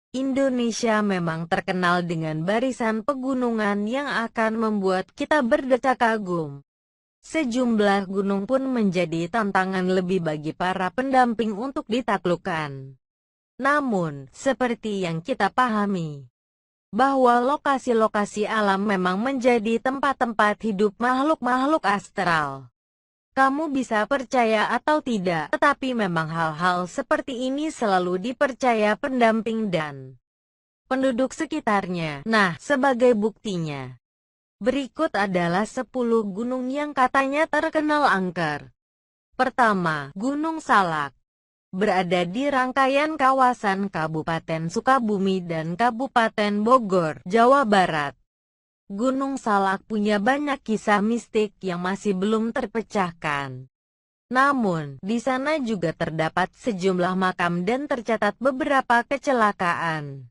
Indonesia memang terkenal dengan barisan pegunungan yang akan membuat kita berdecak kagum. Sejumlah gunung pun menjadi tantangan lebih bagi para pendamping untuk ditaklukkan. Namun, seperti yang kita pahami, bahwa lokasi-lokasi alam memang menjadi tempat-tempat hidup makhluk-makhluk astral. Kamu bisa percaya atau tidak, tetapi memang hal-hal seperti ini selalu dipercaya pendamping dan penduduk sekitarnya. Nah, sebagai buktinya, berikut adalah 10 gunung yang katanya terkenal angker. Pertama, Gunung Salak. Berada di rangkaian kawasan Kabupaten Sukabumi dan Kabupaten Bogor, Jawa Barat. Gunung Salak punya banyak kisah mistik yang masih belum terpecahkan. Namun, di sana juga terdapat sejumlah makam dan tercatat beberapa kecelakaan.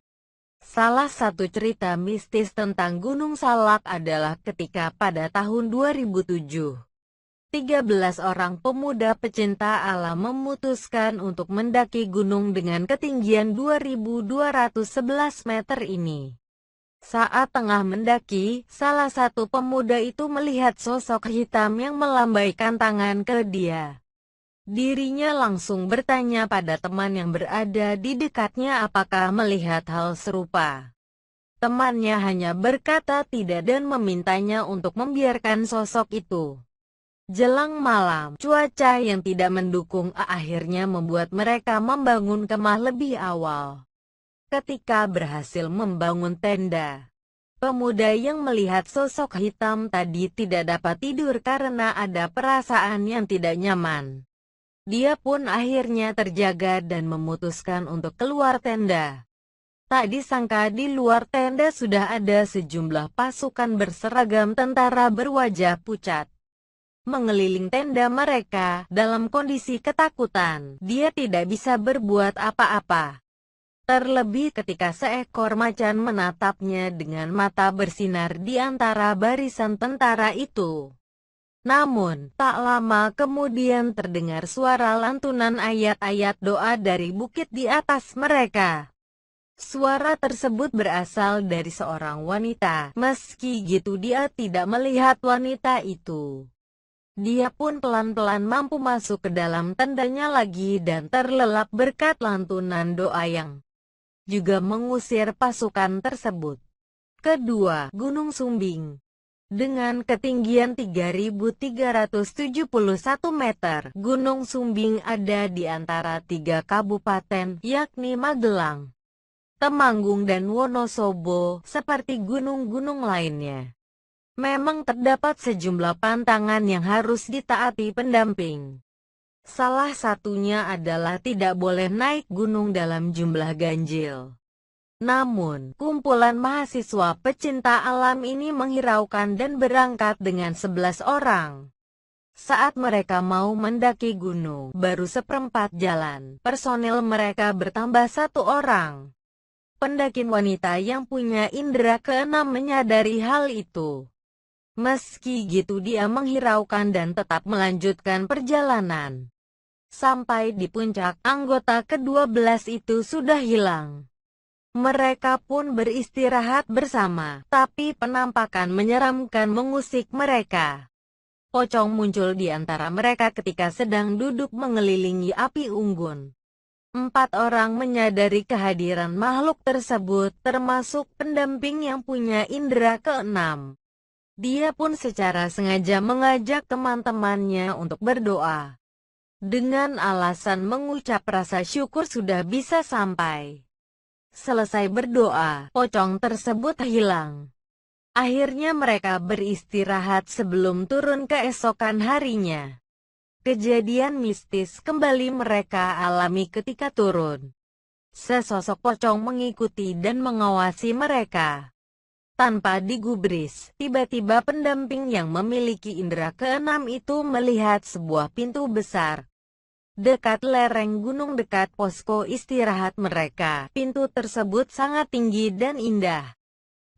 Salah satu cerita mistis tentang Gunung Salak adalah ketika pada tahun 2007, 13 orang pemuda pecinta alam memutuskan untuk mendaki gunung dengan ketinggian 2.211 meter ini. Saat tengah mendaki, salah satu pemuda itu melihat sosok hitam yang melambaikan tangan ke dia. Dirinya langsung bertanya pada teman yang berada di dekatnya apakah melihat hal serupa. Temannya hanya berkata tidak dan memintanya untuk membiarkan sosok itu. Jelang malam, cuaca yang tidak mendukung akhirnya membuat mereka membangun kemah lebih awal. Ketika berhasil membangun tenda, pemuda yang melihat sosok hitam tadi tidak dapat tidur karena ada perasaan yang tidak nyaman. Dia pun akhirnya terjaga dan memutuskan untuk keluar tenda. Tak disangka di luar tenda sudah ada sejumlah pasukan berseragam tentara berwajah pucat mengeliling tenda mereka. Dalam kondisi ketakutan, dia tidak bisa berbuat apa-apa. Terlebih ketika seekor macan menatapnya dengan mata bersinar di antara barisan tentara itu. Namun, tak lama kemudian terdengar suara lantunan ayat-ayat doa dari bukit di atas mereka. Suara tersebut berasal dari seorang wanita. Meski gitu dia tidak melihat wanita itu. Dia pun pelan-pelan mampu masuk ke dalam tendanya lagi dan terlelap berkat lantunan doa yang juga mengusir pasukan tersebut. Kedua, Gunung Sumbing. Dengan ketinggian 3.371 meter, Gunung Sumbing ada di antara 3 kabupaten, yakni Magelang, Temanggung dan Wonosobo. Seperti gunung-gunung lainnya, memang terdapat sejumlah pantangan yang harus ditaati pendamping. Salah satunya adalah tidak boleh naik gunung dalam jumlah ganjil. Namun, kumpulan mahasiswa pecinta alam ini menghiraukan dan berangkat dengan 11 orang. Saat mereka mau mendaki gunung, baru seperempat jalan, personil mereka bertambah 1 orang. Pendaki wanita yang punya indera keenam menyadari hal itu. Meski gitu dia menghiraukan dan tetap melanjutkan perjalanan. Sampai di puncak, anggota ke-12 itu sudah hilang. Mereka pun beristirahat bersama, tapi penampakan menyeramkan mengusik mereka. Pocong muncul di antara mereka ketika sedang duduk mengelilingi api unggun. 4 orang menyadari kehadiran makhluk tersebut, termasuk pendamping yang punya indera keenam. Dia pun secara sengaja mengajak teman-temannya untuk berdoa. Dengan alasan mengucap rasa syukur sudah bisa sampai. Selesai berdoa, pocong tersebut hilang. Akhirnya mereka beristirahat sebelum turun keesokan harinya. Kejadian mistis kembali mereka alami ketika turun. Sesosok pocong mengikuti dan mengawasi mereka. Tanpa digubris, tiba-tiba pendamping yang memiliki indera keenam itu melihat sebuah pintu besar dekat lereng gunung dekat posko istirahat mereka. Pintu tersebut sangat tinggi dan indah.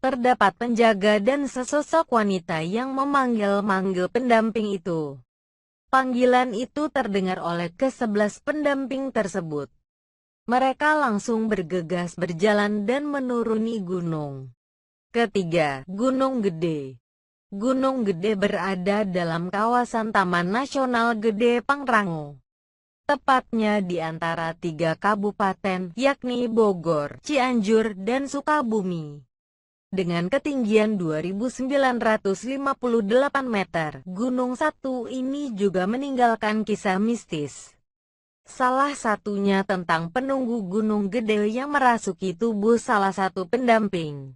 Terdapat penjaga dan sesosok wanita yang memanggil-manggil pendamping itu. Panggilan itu terdengar oleh ke-11 pendamping tersebut. Mereka langsung bergegas berjalan dan menuruni gunung. Ketiga, Gunung Gede. Gunung Gede berada dalam kawasan Taman Nasional Gede Pangrango. Tepatnya di antara 3 kabupaten, yakni Bogor, Cianjur, dan Sukabumi. Dengan ketinggian 2.958 meter, gunung satu ini juga meninggalkan kisah mistis. Salah satunya tentang penunggu Gunung Gede yang merasuki tubuh salah satu pendamping.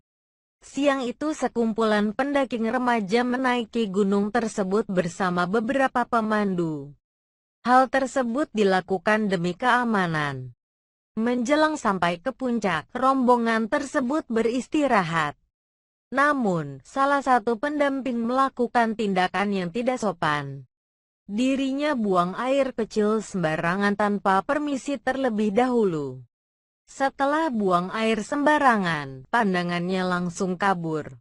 Siang itu sekumpulan pendaki remaja menaiki gunung tersebut bersama beberapa pemandu. Hal tersebut dilakukan demi keamanan. Menjelang sampai ke puncak, rombongan tersebut beristirahat. Namun, salah satu pendamping melakukan tindakan yang tidak sopan. Dirinya buang air kecil sembarangan tanpa permisi terlebih dahulu. Setelah buang air sembarangan, pandangannya langsung kabur.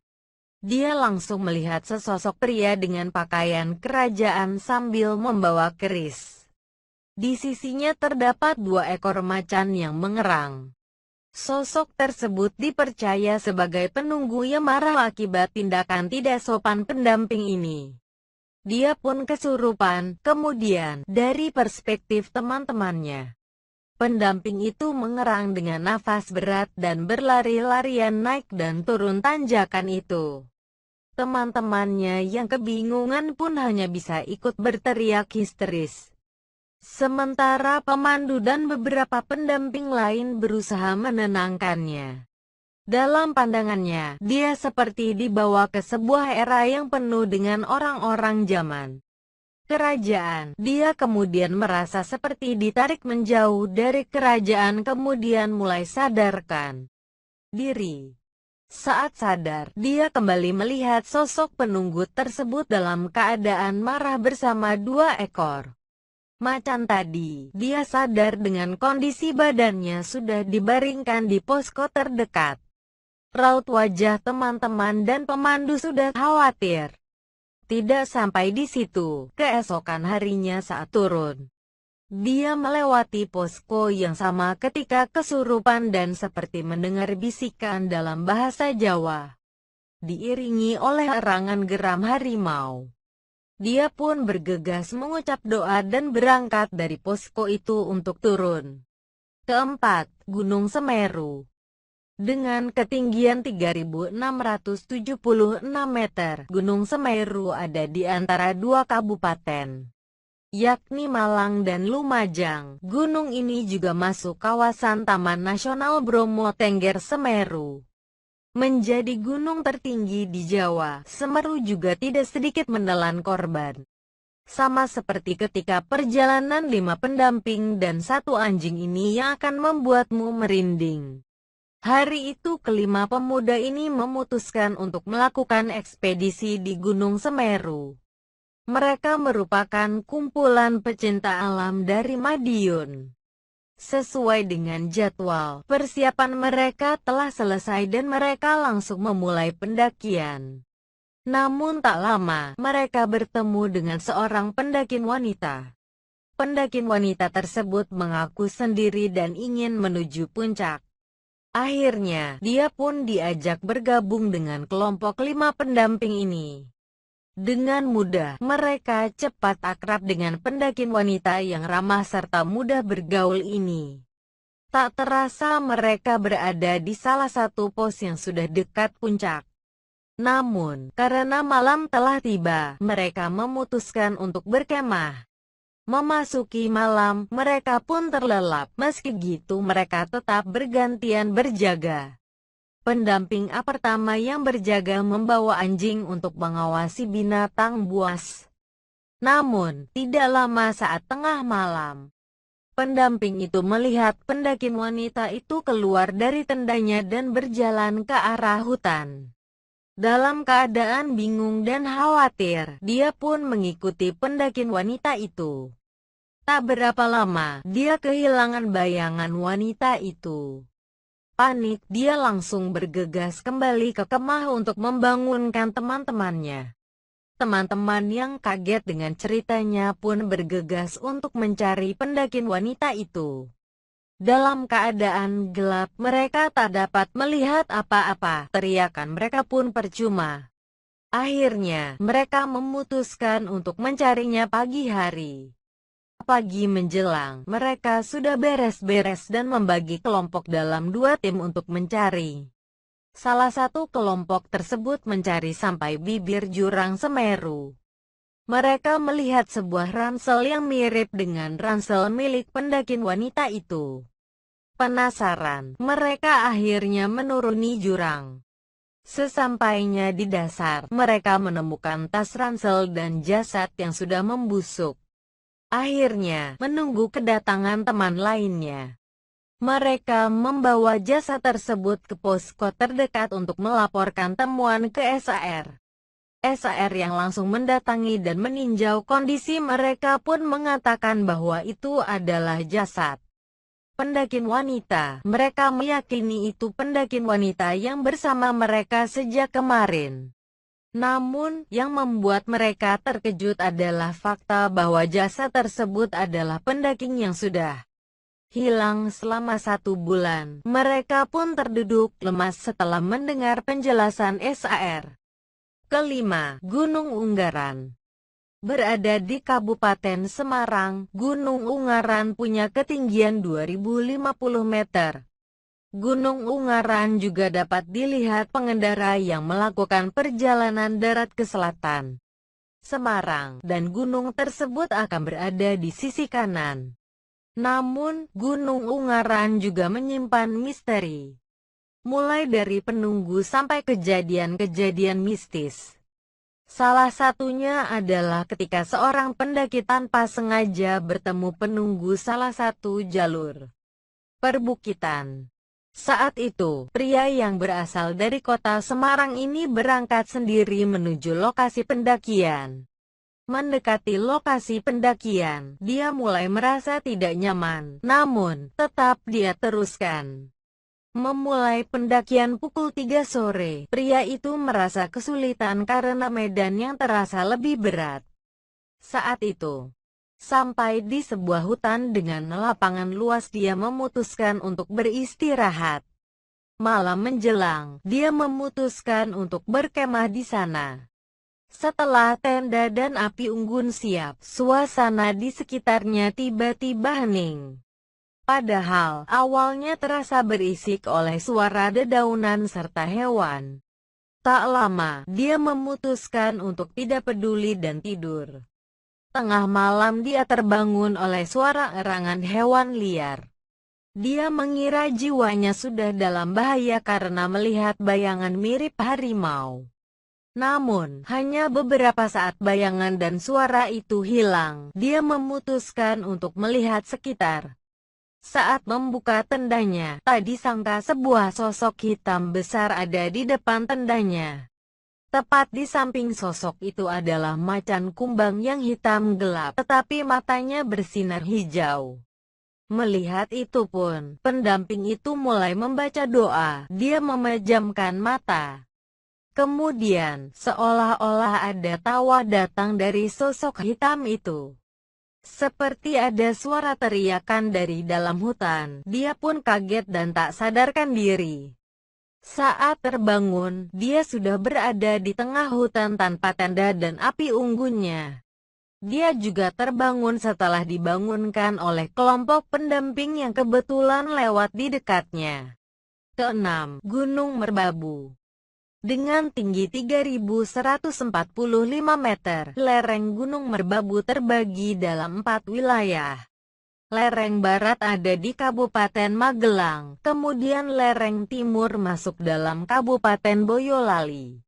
Dia langsung melihat sesosok pria dengan pakaian kerajaan sambil membawa keris. Di sisinya terdapat 2 ekor macan yang mengerang. Sosok tersebut dipercaya sebagai penunggu yang marah akibat tindakan tidak sopan pendamping ini. Dia pun kesurupan. Kemudian, dari perspektif teman-temannya, pendamping itu mengerang dengan nafas berat dan berlari-larian naik dan turun tanjakan itu. Teman-temannya yang kebingungan pun hanya bisa ikut berteriak histeris. Sementara pemandu dan beberapa pendamping lain berusaha menenangkannya. Dalam pandangannya, dia seperti dibawa ke sebuah era yang penuh dengan orang-orang zaman kerajaan. Dia kemudian merasa seperti ditarik menjauh dari kerajaan, kemudian mulai sadarkan diri. Saat sadar, dia kembali melihat sosok penunggu tersebut dalam keadaan marah bersama 2 ekor macan tadi. Dia sadar dengan kondisi badannya sudah dibaringkan di posko terdekat. Raut wajah teman-teman dan pemandu sudah khawatir. Tidak sampai di situ, keesokan harinya saat turun, dia melewati posko yang sama ketika kesurupan dan seperti mendengar bisikan dalam bahasa Jawa, diiringi oleh erangan geram harimau. Dia pun bergegas mengucap doa dan berangkat dari posko itu untuk turun. Keempat, Gunung Semeru. Dengan ketinggian 3.676 meter, Gunung Semeru ada di antara 2 kabupaten, yakni Malang dan Lumajang. Gunung ini juga masuk kawasan Taman Nasional Bromo Tengger Semeru. Menjadi gunung tertinggi di Jawa, Semeru juga tidak sedikit menelan korban. Sama seperti ketika perjalanan 5 pendamping dan 1 anjing ini yang akan membuatmu merinding. Hari itu kelima pemuda ini memutuskan untuk melakukan ekspedisi di Gunung Semeru. Mereka merupakan kumpulan pecinta alam dari Madiun. Sesuai dengan jadwal, persiapan mereka telah selesai dan mereka langsung memulai pendakian. Namun tak lama, mereka bertemu dengan seorang pendakin wanita. Pendakin wanita tersebut mengaku sendiri dan ingin menuju puncak. Akhirnya, dia pun diajak bergabung dengan kelompok 5 pendamping ini. Dengan mudah, mereka cepat akrab dengan pendakin wanita yang ramah serta mudah bergaul ini. Tak terasa mereka berada di salah satu pos yang sudah dekat puncak. Namun, karena malam telah tiba, mereka memutuskan untuk berkemah. Memasuki malam, mereka pun terlelap. Meski gitu mereka tetap bergantian berjaga. Pendamping pertama yang berjaga membawa anjing untuk mengawasi binatang buas. Namun, tidak lama saat tengah malam, pendamping itu melihat pendakin wanita itu keluar dari tendanya dan berjalan ke arah hutan. Dalam keadaan bingung dan khawatir, dia pun mengikuti pendakin wanita itu. Tak berapa lama, dia kehilangan bayangan wanita itu. Panik, dia langsung bergegas kembali ke kemah untuk membangunkan teman-temannya. Teman-teman yang kaget dengan ceritanya pun bergegas untuk mencari pendakin wanita itu. Dalam keadaan gelap, mereka tak dapat melihat apa-apa. Teriakan mereka pun percuma. Akhirnya, mereka memutuskan untuk mencarinya pagi hari. Pagi menjelang, mereka sudah beres-beres dan membagi kelompok dalam 2 tim untuk mencari. Salah satu kelompok tersebut mencari sampai bibir jurang Semeru. Mereka melihat sebuah ransel yang mirip dengan ransel milik pendaki wanita itu. Penasaran, mereka akhirnya menuruni jurang. Sesampainya di dasar, mereka menemukan tas ransel dan jasad yang sudah membusuk. Akhirnya, menunggu kedatangan teman lainnya. Mereka membawa jasad tersebut ke posko terdekat untuk melaporkan temuan ke SAR. SAR yang langsung mendatangi dan meninjau kondisi mereka pun mengatakan bahwa itu adalah jasad pendaki wanita. Mereka meyakini itu pendaki wanita yang bersama mereka sejak kemarin. Namun, yang membuat mereka terkejut adalah fakta bahwa jasad tersebut adalah pendaki yang sudah hilang selama 1 bulan. Mereka pun terduduk lemas setelah mendengar penjelasan SAR. Kelima, Gunung Ungaran. Berada di Kabupaten Semarang, Gunung Ungaran punya ketinggian 2050 meter. Gunung Ungaran juga dapat dilihat pengendara yang melakukan perjalanan darat ke selatan Semarang, dan gunung tersebut akan berada di sisi kanan. Namun, Gunung Ungaran juga menyimpan misteri. Mulai dari penunggu sampai kejadian-kejadian mistis. Salah satunya adalah ketika seorang pendaki tanpa sengaja bertemu penunggu salah satu jalur perbukitan. Saat itu, pria yang berasal dari kota Semarang ini berangkat sendiri menuju lokasi pendakian. Mendekati lokasi pendakian, dia mulai merasa tidak nyaman, namun, tetap dia teruskan. Memulai pendakian pukul 3 sore, pria itu merasa kesulitan karena medan yang terasa lebih berat. Saat itu, sampai di sebuah hutan dengan lapangan luas, dia memutuskan untuk beristirahat. Malam menjelang, dia memutuskan untuk berkemah di sana. Setelah tenda dan api unggun siap, suasana di sekitarnya tiba-tiba hening. Padahal, awalnya terasa berisik oleh suara dedaunan serta hewan. Tak lama, dia memutuskan untuk tidak peduli dan tidur. Tengah malam dia terbangun oleh suara erangan hewan liar. Dia mengira jiwanya sudah dalam bahaya karena melihat bayangan mirip harimau. Namun, hanya beberapa saat bayangan dan suara itu hilang, dia memutuskan untuk melihat sekitar. Saat membuka tendanya, tak disangka sebuah sosok hitam besar ada di depan tendanya. Tepat di samping sosok itu adalah macan kumbang yang hitam gelap, tetapi matanya bersinar hijau. Melihat itu pun, pendamping itu mulai membaca doa. Dia memejamkan mata. Kemudian, seolah-olah ada tawa datang dari sosok hitam itu. Seperti ada suara teriakan dari dalam hutan, dia pun kaget dan tak sadarkan diri. Saat terbangun, dia sudah berada di tengah hutan tanpa tenda dan api unggunnya. Dia juga terbangun setelah dibangunkan oleh kelompok pendamping yang kebetulan lewat di dekatnya. Keenam, Gunung Merbabu. Dengan tinggi 3.145 meter, lereng Gunung Merbabu terbagi dalam 4 wilayah. Lereng barat ada di Kabupaten Magelang, kemudian lereng timur masuk dalam Kabupaten Boyolali.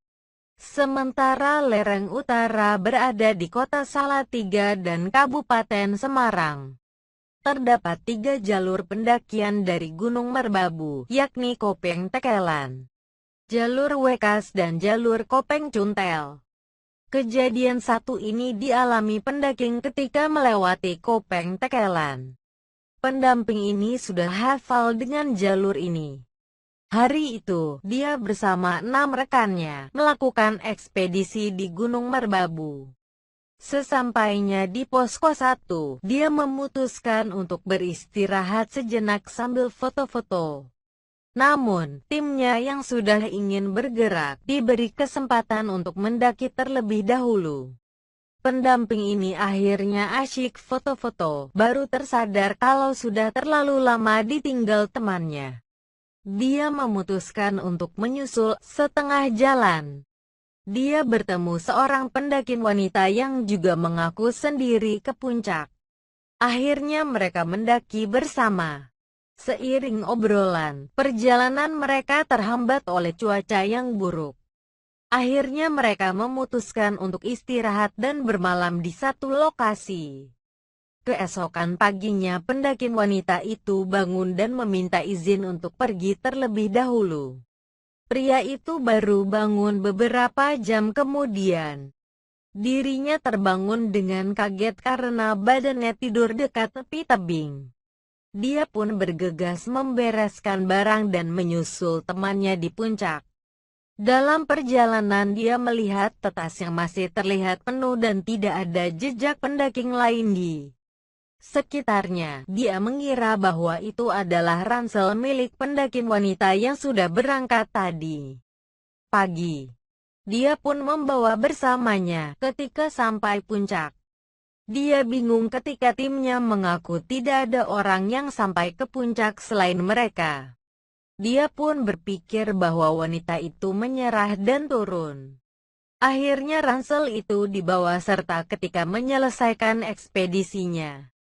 Sementara lereng utara berada di Kota Salatiga dan Kabupaten Semarang. Terdapat 3 jalur pendakian dari Gunung Merbabu, yakni Kopeng Tekelan, Jalur Wekas dan Jalur Kopeng Cuntel. Kejadian satu ini dialami pendaking ketika melewati Kopeng Tekelan. Pendamping ini sudah hafal dengan jalur ini. Hari itu, dia bersama 6 rekannya melakukan ekspedisi di Gunung Merbabu. Sesampainya di posko 1, dia memutuskan untuk beristirahat sejenak sambil foto-foto. Namun, timnya yang sudah ingin bergerak, diberi kesempatan untuk mendaki terlebih dahulu. Pendamping ini akhirnya asyik foto-foto, baru tersadar kalau sudah terlalu lama ditinggal temannya. Dia memutuskan untuk menyusul setengah jalan. Dia bertemu seorang pendaki wanita yang juga mengaku sendiri ke puncak. Akhirnya mereka mendaki bersama. Seiring obrolan, perjalanan mereka terhambat oleh cuaca yang buruk. Akhirnya mereka memutuskan untuk istirahat dan bermalam di satu lokasi. Keesokan paginya pendaki wanita itu bangun dan meminta izin untuk pergi terlebih dahulu. Pria itu baru bangun beberapa jam kemudian. Dirinya terbangun dengan kaget karena badannya tidur dekat tepi tebing. Dia pun bergegas membereskan barang dan menyusul temannya di puncak. Dalam perjalanan dia melihat tetas yang masih terlihat penuh dan tidak ada jejak pendaki lain di sekitarnya. Dia mengira bahwa itu adalah ransel milik pendaki wanita yang sudah berangkat tadi pagi. Dia pun membawa bersamanya ketika sampai puncak. Dia bingung ketika timnya mengaku tidak ada orang yang sampai ke puncak selain mereka. Dia pun berpikir bahwa wanita itu menyerah dan turun. Akhirnya ransel itu dibawa serta ketika menyelesaikan ekspedisinya.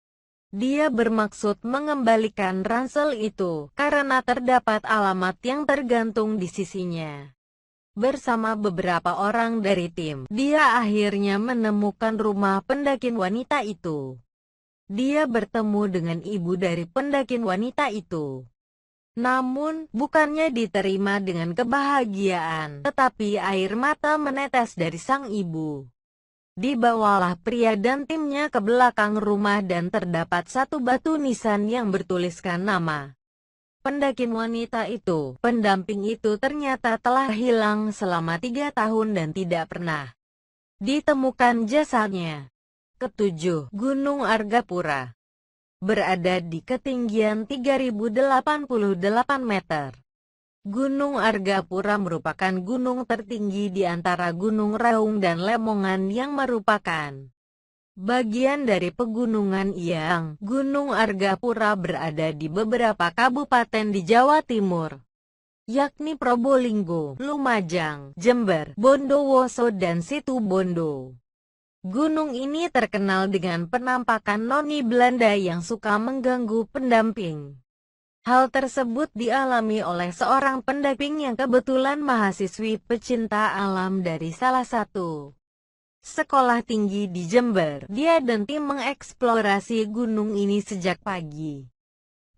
Dia bermaksud mengembalikan ransel itu, karena terdapat alamat yang tergantung di sisinya. Bersama beberapa orang dari tim, dia akhirnya menemukan rumah pendaki wanita itu. Dia bertemu dengan ibu dari pendaki wanita itu. Namun, bukannya diterima dengan kebahagiaan, tetapi air mata menetes dari sang ibu. Dibawalah pria dan timnya ke belakang rumah dan terdapat satu batu nisan yang bertuliskan nama pendaki wanita itu. Pendamping itu ternyata telah hilang selama 3 tahun dan tidak pernah ditemukan jasadnya. Ketujuh, Gunung Argapura. Berada di ketinggian 3088 meter. Gunung Argapura merupakan gunung tertinggi di antara Gunung Raung dan Lemongan yang merupakan bagian dari pegunungan Iyang. Gunung Argapura berada di beberapa kabupaten di Jawa Timur, yakni Probolinggo, Lumajang, Jember, Bondowoso dan Situbondo. Gunung ini terkenal dengan penampakan noni Belanda yang suka mengganggu pendamping. Hal tersebut dialami oleh seorang pendamping yang kebetulan mahasiswi pecinta alam dari salah satu sekolah tinggi di Jember. Dia dan tim mengeksplorasi gunung ini sejak pagi.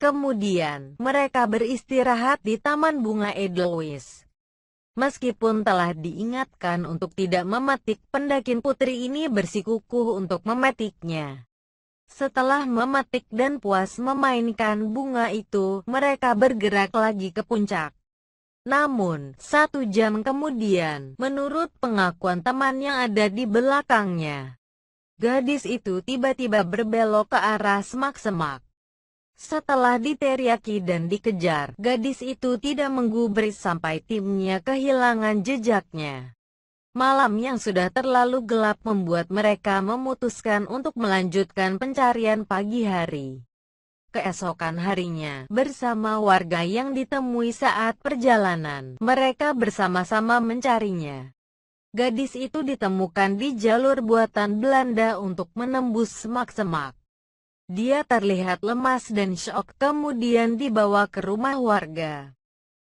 Kemudian, mereka beristirahat di Taman Bunga Edelweiss. Meskipun telah diingatkan untuk tidak memetik, pendaki putri ini bersikukuh untuk memetiknya. Setelah memetik dan puas memainkan bunga itu, mereka bergerak lagi ke puncak. Namun, 1 jam kemudian, menurut pengakuan teman yang ada di belakangnya, gadis itu tiba-tiba berbelok ke arah semak-semak. Setelah diteriaki dan dikejar, gadis itu tidak menggubris sampai timnya kehilangan jejaknya. Malam yang sudah terlalu gelap membuat mereka memutuskan untuk melanjutkan pencarian pagi hari. Keesokan harinya, bersama warga yang ditemui saat perjalanan, mereka bersama-sama mencarinya. Gadis itu ditemukan di jalur buatan Belanda untuk menembus semak-semak. Dia terlihat lemas dan syok, kemudian dibawa ke rumah warga.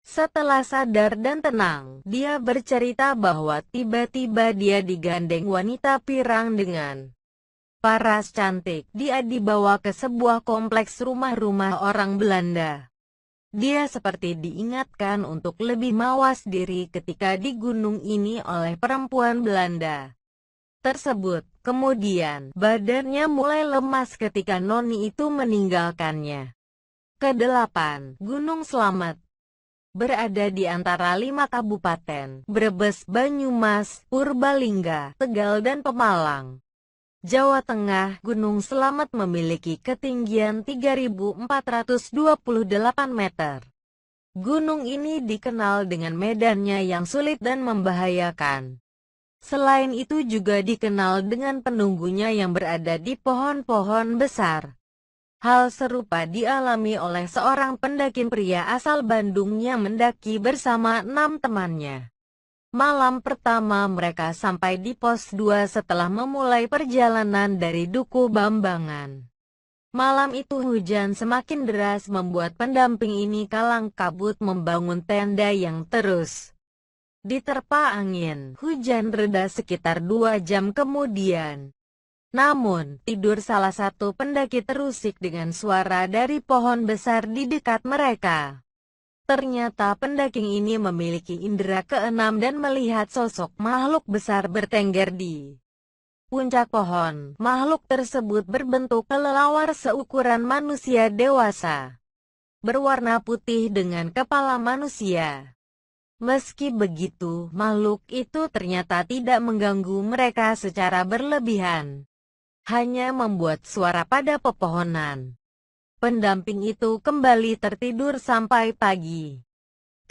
Setelah sadar dan tenang, dia bercerita bahwa tiba-tiba dia digandeng wanita pirang dengan paras cantik. Dia dibawa ke sebuah kompleks rumah-rumah orang Belanda. Dia seperti diingatkan untuk lebih mawas diri ketika di gunung ini oleh perempuan Belanda tersebut. Kemudian, badannya mulai lemas ketika noni itu meninggalkannya. Kedelapan, Gunung Slamet. Berada di antara 5 kabupaten, Brebes, Banyumas, Purbalingga, Tegal dan Pemalang. Jawa Tengah. Gunung Slamet memiliki ketinggian 3.428 meter. Gunung ini dikenal dengan medannya yang sulit dan membahayakan. Selain itu juga dikenal dengan penunggunya yang berada di pohon-pohon besar. Hal serupa dialami oleh seorang pendaki pria asal Bandung yang mendaki bersama 6 temannya. Malam pertama mereka sampai di pos 2 setelah memulai perjalanan dari Duku Bambangan. Malam itu hujan semakin deras membuat pendamping ini kalang kabut membangun tenda yang terus diterpa angin. Hujan reda sekitar 2 jam kemudian. Namun, tidur salah satu pendaki terusik dengan suara dari pohon besar di dekat mereka. Ternyata pendaki ini memiliki indera keenam dan melihat sosok makhluk besar bertengger di puncak pohon. Makhluk tersebut berbentuk kelelawar seukuran manusia dewasa, berwarna putih dengan kepala manusia. Meski begitu, makhluk itu ternyata tidak mengganggu mereka secara berlebihan. Hanya membuat suara pada pepohonan. Pendamping itu kembali tertidur sampai pagi.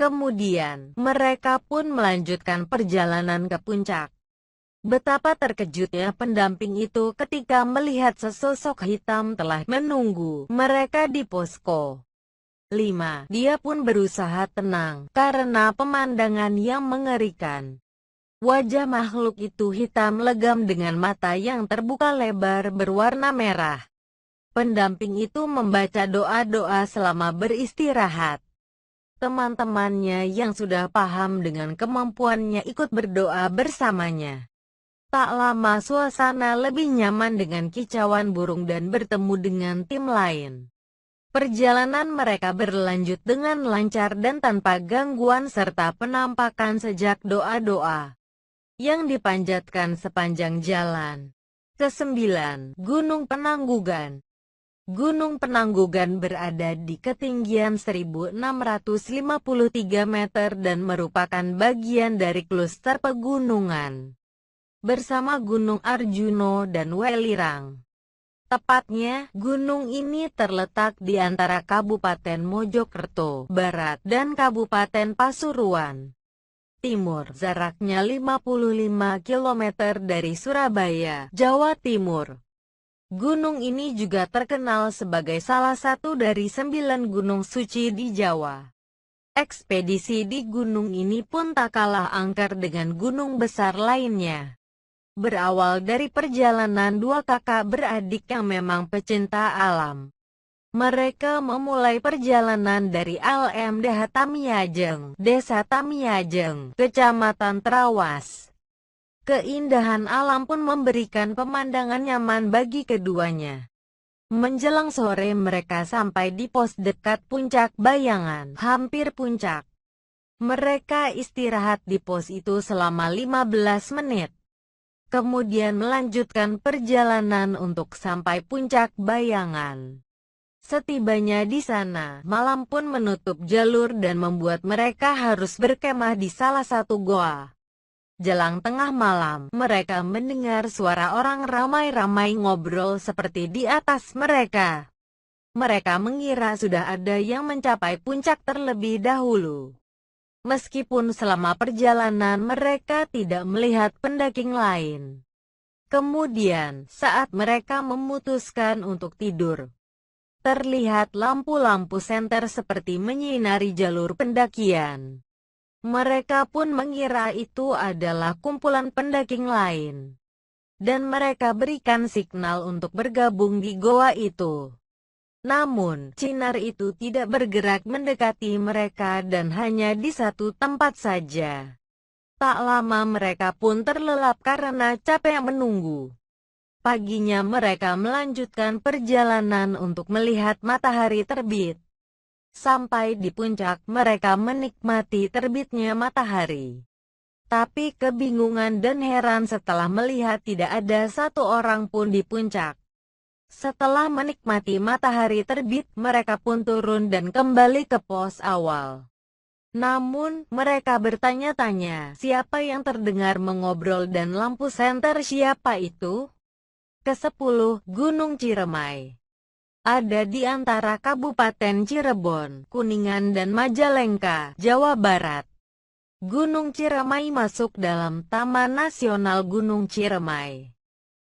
Kemudian, mereka pun melanjutkan perjalanan ke puncak. Betapa terkejutnya pendamping itu ketika melihat sesosok hitam telah menunggu mereka di posko 5. Dia pun berusaha tenang, karena pemandangan yang mengerikan. Wajah makhluk itu hitam legam dengan mata yang terbuka lebar berwarna merah. Pendamping itu membaca doa-doa selama beristirahat. Teman-temannya yang sudah paham dengan kemampuannya ikut berdoa bersamanya. Tak lama suasana lebih nyaman dengan kicauan burung dan bertemu dengan tim lain. Perjalanan mereka berlanjut dengan lancar dan tanpa gangguan serta penampakan sejak doa-doa yang dipanjatkan sepanjang jalan. Ke-9. Gunung Penanggugan. Gunung Penanggugan berada di ketinggian 1.653 meter dan merupakan bagian dari kluster pegunungan bersama Gunung Arjuno dan Welirang. Tepatnya, gunung ini terletak di antara Kabupaten Mojokerto Barat dan Kabupaten Pasuruan Timur, jaraknya 55 km dari Surabaya, Jawa Timur. Gunung ini juga terkenal sebagai salah satu dari 9 gunung suci di Jawa. Ekspedisi di gunung ini pun tak kalah angker dengan gunung besar lainnya. Berawal dari perjalanan dua kakak beradik yang memang pecinta alam. Mereka memulai perjalanan dari LMDH Tamiajeng, Desa Tamiajeng, Kecamatan Trawas. Keindahan alam pun memberikan pemandangan nyaman bagi keduanya. Menjelang sore mereka sampai di pos dekat Puncak Bayangan, hampir puncak. Mereka istirahat di pos itu selama 15 menit. Kemudian melanjutkan perjalanan untuk sampai Puncak Bayangan. Setibanya di sana, malam pun menutup jalur dan membuat mereka harus berkemah di salah satu goa. Jelang tengah malam, mereka mendengar suara orang ramai-ramai ngobrol seperti di atas mereka. Mereka mengira sudah ada yang mencapai puncak terlebih dahulu. Meskipun selama perjalanan mereka tidak melihat pendaki lain. Kemudian, saat mereka memutuskan untuk tidur, terlihat lampu-lampu senter seperti menyinari jalur pendakian. Mereka pun mengira itu adalah kumpulan pendaki lain. Dan mereka berikan signal untuk bergabung di goa itu. Namun, sinar itu tidak bergerak mendekati mereka dan hanya di satu tempat saja. Tak lama mereka pun terlelap karena capek menunggu. Paginya mereka melanjutkan perjalanan untuk melihat matahari terbit. Sampai di puncak, mereka menikmati terbitnya matahari. Tapi kebingungan dan heran setelah melihat tidak ada satu orang pun di puncak. Setelah menikmati matahari terbit, mereka pun turun dan kembali ke pos awal. Namun, mereka bertanya-tanya, siapa yang terdengar mengobrol dan lampu senter siapa itu? Ke-10, Gunung Ciremai. Ada di antara Kabupaten Cirebon, Kuningan dan Majalengka, Jawa Barat. Gunung Ciremai masuk dalam Taman Nasional Gunung Ciremai.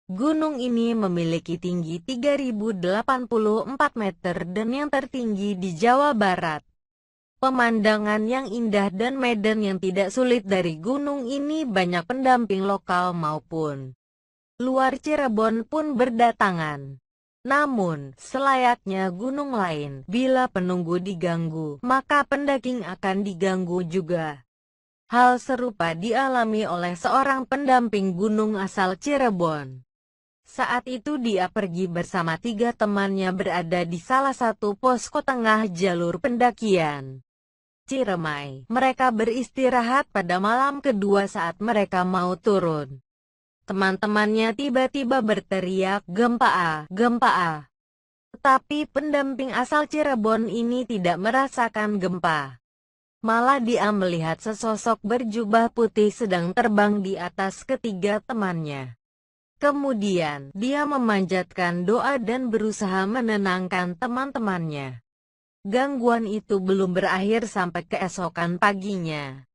Gunung ini memiliki tinggi 3084 meter dan yang tertinggi di Jawa Barat. Pemandangan yang indah dan medan yang tidak sulit dari gunung ini banyak pendamping lokal maupun luar Cirebon pun berdatangan. Namun, selayaknya gunung lain, bila penunggu diganggu, maka pendaking akan diganggu juga. Hal serupa dialami oleh seorang pendamping gunung asal Cirebon. Saat itu dia pergi bersama 3 temannya berada di salah satu posko tengah jalur pendakian Ciremai. Mereka beristirahat pada malam kedua saat mereka mau turun. Teman-temannya tiba-tiba berteriak, "Gempa, gempa!" Tetapi pendamping asal Cirebon ini tidak merasakan gempa. Malah dia melihat sesosok berjubah putih sedang terbang di atas ketiga temannya. Kemudian, dia memanjatkan doa dan berusaha menenangkan teman-temannya. Gangguan itu belum berakhir sampai keesokan paginya.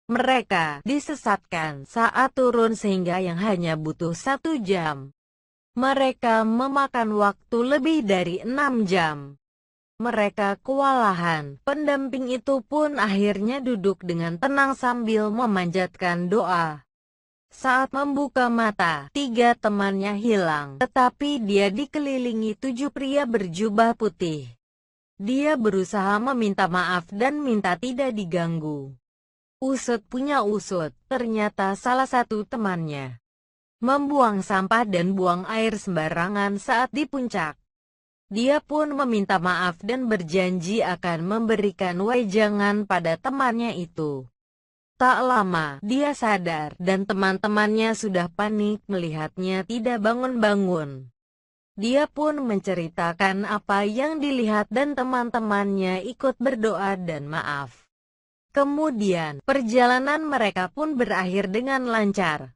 Mereka disesatkan saat turun sehingga yang hanya butuh 1 jam. Mereka memakan waktu lebih dari 6 jam. Mereka kewalahan. Pendamping itu pun akhirnya duduk dengan tenang sambil memanjatkan doa. Saat membuka mata, 3 temannya hilang, tetapi dia dikelilingi 7 pria berjubah putih. Dia berusaha meminta maaf dan minta tidak diganggu. Usut punya usut, ternyata salah satu temannya membuang sampah dan buang air sembarangan saat di puncak. Dia pun meminta maaf dan berjanji akan memberikan wejangan pada temannya itu. Tak lama, dia sadar, dan teman-temannya sudah panik melihatnya tidak bangun-bangun. Dia pun menceritakan apa yang dilihat dan teman-temannya ikut berdoa dan maaf. Kemudian, perjalanan mereka pun berakhir dengan lancar.